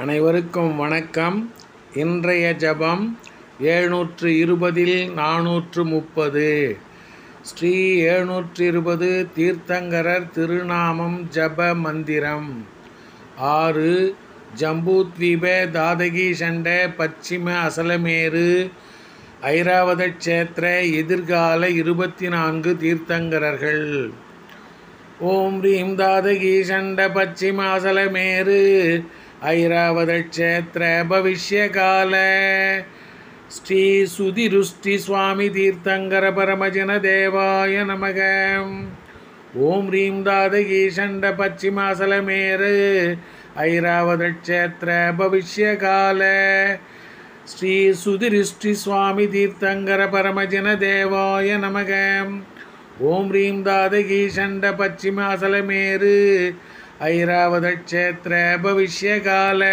அனைவருக்கும் வணக்கம். இன்றைய ஜபம் 720 430. ஸ்ரீ 720 தீர்த்தங்கரர் திருநாமம் ஜப மந்திரம். 6 ஜம்பூத்வீப தாதகி சண்ட பச்சிம அசலமேரு ஐராவத க்ஷேத்திர எதிர்கால 24 தீர்த்தங்கரர்கள். ஓம் ரீம் தாதகி சண்ட பச்சிம அசலமேரு ஐராவத க்ஷேத்திர பவிஷ்யகால ஸ்ரீ சுதிருஷ்டி சுவாமி தீர்த்தங்கர பரமஜன தேவாய நமக. ஓம் ரீம் தாதகி சண்ட பச்சிமாசலமேரு ஐராவத க்ஷேத்திர பவிஷ்யகால ஸ்ரீ சுதிருஷ்டி சுவாமி தீர்த்தங்கர பரமஜன தேவாய நமக. ஓம் ரீம் தாதகி சண்ட பச்சிமாசலமேரு ஐராவத க்ஷேத்திர பவிஷ்யகால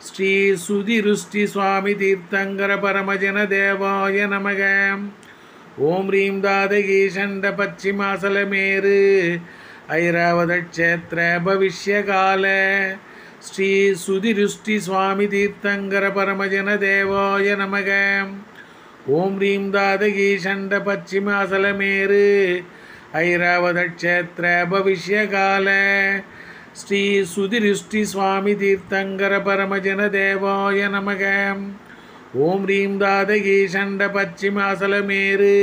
ஸ்ரீ சுதிருஷ்டி சுவாமி தீர்த்தங்கர பரமஜன தேவாய நமக. ஓம் ரீம் தாதகி சண்ட பச்சிமாசலமேரு ஐராவத க்ஷேத்திர பவிஷ்யகால ஸ்ரீ சுதிருஷ்டி சுவாமி தீர்த்தங்கர பரமஜன தேவாய நமக. ஓம் ரீம் தாதகி சண்ட பச்சிமாசலமேரு ஐராவத க்ஷேத்திர பவிஷ்யகால ஸ்ரீ சுதிருஷ்டி சுவாமி தீர்த்தங்கர பரமஜன தேவாய நமக. ஓம் ரீம் தாதகி சண்ட பச்சிமாசலமேரு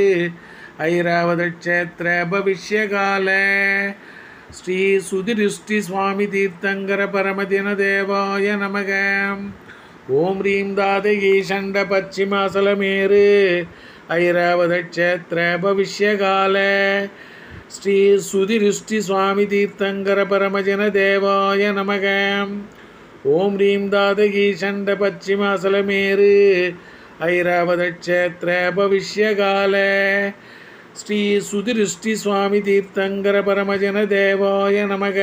ஐராவத க்ஷேத்திர பவிஷ்யகால ஸ்ரீ சுதிருஷ்டி சுவாமி தீர்த்தங்கர பரமஜன தேவாய நமக. ஓம் ரீம் தாதகி சண்ட பச்சிமாசலமேரு ஐராவத க்ஷேத்திர பவிஷ்யகால ஸ்ரீ சுதிருஷ்டி சுவாமி தீர்த்தங்கர பரமஜன தேவாய நமக. ஓம் ரீம் தாதகி சண்ட பச்சிமாசலமேரு ஐராவத க்ஷேத்திர பவிஷ்யகால ஸ்ரீ சுதிருஷ்டி சுவாமி தீர்த்தங்கர பரமஜன தேவாய நமக.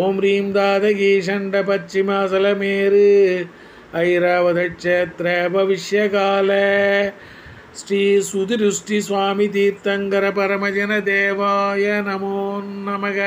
ஓம் ரீம் தாதகி சண்ட பச்சிமாசலமேரு ஐராவத க்ஷேத்திர பவிஷ்யகால ஸ்ரீ சுதிருஷ்டி சுவாமி தீர்த்தங்கர பரமஜன தேவாய நமோ நமக.